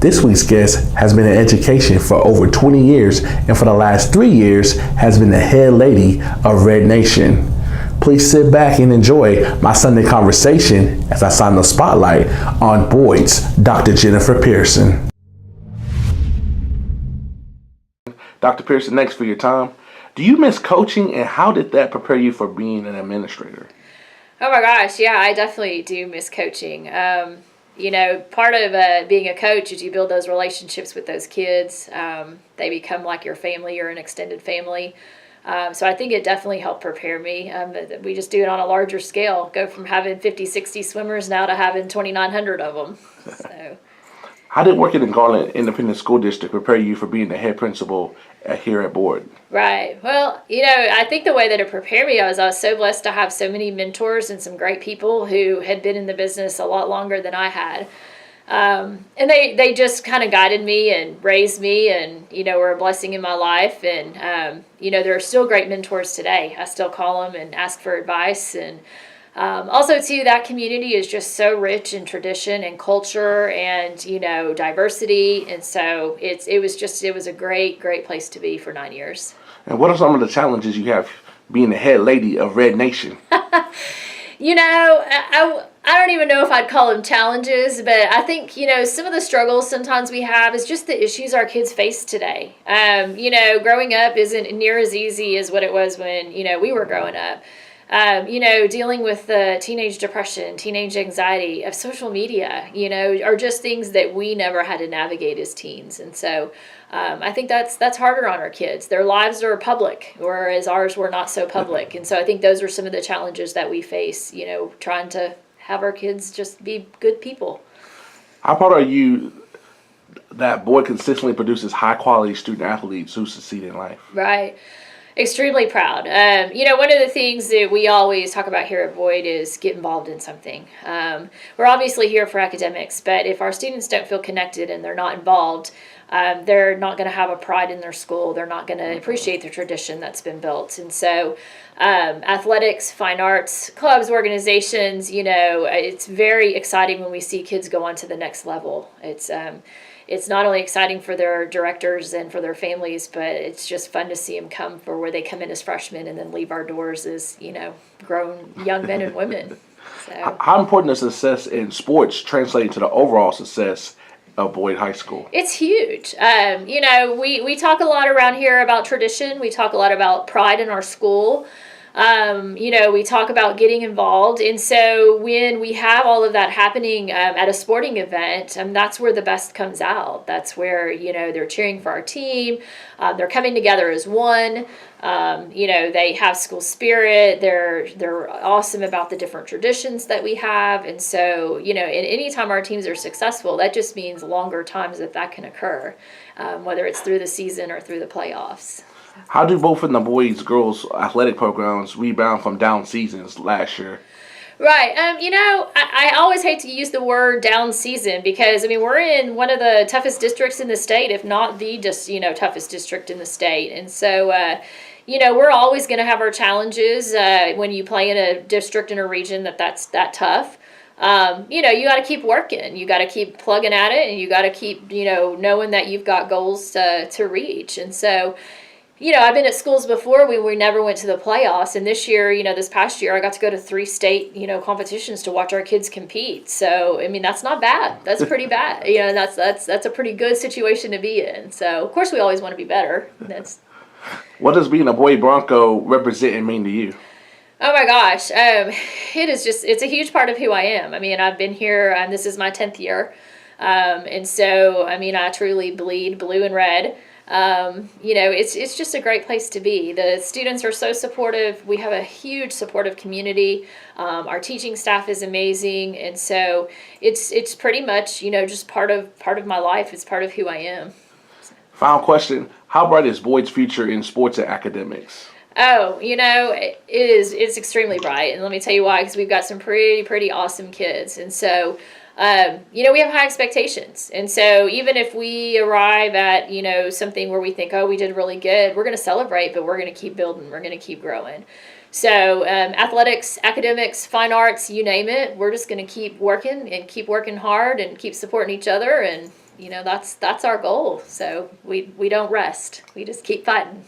This week's guest has been in education for over 20 years and for the last 3 years has been the head lady of Red Nation. Please sit back and enjoy my Sunday conversation as I shine the spotlight on Boyd's Dr. Jennifer Peirson. Dr. Peirson, thanks for your time. Do you miss coaching, and how did that prepare you for being an administrator? Oh my gosh, yeah, I definitely do miss coaching. Part of being a coach is you build those relationships with those kids. They become like your family or an extended family. So I think it definitely helped prepare me. We just do it on a larger scale. Go from having 50, 60 swimmers now to having 2,900 of them. So. How did working in Garland Independent School District prepare you for being the head principal here at Boyd? Right. Well, I think the way that it prepared me, I was so blessed to have so many mentors and some great people who had been in the business a lot longer than I had. And they just kind of guided me and raised me and, were a blessing in my life. And, there are still great mentors today. I still call them and ask for advice. And also, too, that community is just so rich in tradition and culture and, diversity. And so it was a great, great place to be for 9 years. And what are some of the challenges you have being the head lady of Red Nation? I don't even know if I'd call them challenges, but I think, some of the struggles sometimes we have is just the issues our kids face today. Growing up isn't near as easy as what it was when, we were growing up. Dealing with the teenage depression, teenage anxiety of social media, are just things that we never had to navigate as teens. And so I think that's harder on our kids. Their lives are public, whereas ours were not so public. And so I think those are some of the challenges that we face, trying to have our kids just be good people. How proud are you that Boyd consistently produces high-quality student athletes who succeed in life? Right. Extremely proud. One of the things that we always talk about here at Boyd is get involved in something. We're obviously here for academics, but if our students don't feel connected and they're not involved, they're not going to have a pride in their school. They're not going to appreciate the tradition that's been built. And so athletics, fine arts, clubs, organizations, it's very exciting when we see kids go on to the next level. It's not only exciting for their directors and for their families, but it's just fun to see them come for where they come in as freshmen and then leave our doors as, grown young men and women. So. How important is success in sports translating to the overall success of Boyd High School? It's huge. We talk a lot around here about tradition. We talk a lot about pride in our school. We talk about getting involved. And so when we have all of that happening at a sporting event, that's where the best comes out. That's where, they're cheering for our team. They're coming together as one. They have school spirit. They're awesome about the different traditions that we have. And so, and anytime our teams are successful, that just means longer times that can occur, whether it's through the season or through the playoffs. How do both in the boys' girls athletic programs rebound from down seasons last year? Right. I always hate to use the word down season because, we're in one of the toughest districts in the state, if not the toughest district in the state. And so, we're always going to have our challenges when you play in a district in a region that's that tough. You got to keep working. You got to keep plugging at it, and you got to keep, knowing that you've got goals to reach. And so, I've been at schools before where we never went to the playoffs. And this year, this past year, I got to go to 3 state, competitions to watch our kids compete. So, that's not bad. That's pretty bad. That's a pretty good situation to be in. So, of course, we always want to be better. What does being a Boyd Bronco represent and mean to you? Oh my gosh. It's a huge part of who I am. I've been here, this is my 10th year. And so, I truly bleed blue and red. It's just a great place to be. The students are so supportive. We have a huge supportive community. Our teaching staff is amazing. And so it's pretty much, just part of my life. It's part of who I am. Final question. How bright is Boyd's future in sports and academics? Oh, it's extremely bright. And let me tell you why, because we've got some pretty awesome kids. And so, we have high expectations. And so even if we arrive at, something where we think, oh, we did really good, we're going to celebrate, but we're going to keep building. We're going to keep growing. So athletics, academics, fine arts, you name it, we're just going to keep working and keep working hard and keep supporting each other. And that's our goal. So we don't rest. We just keep fighting.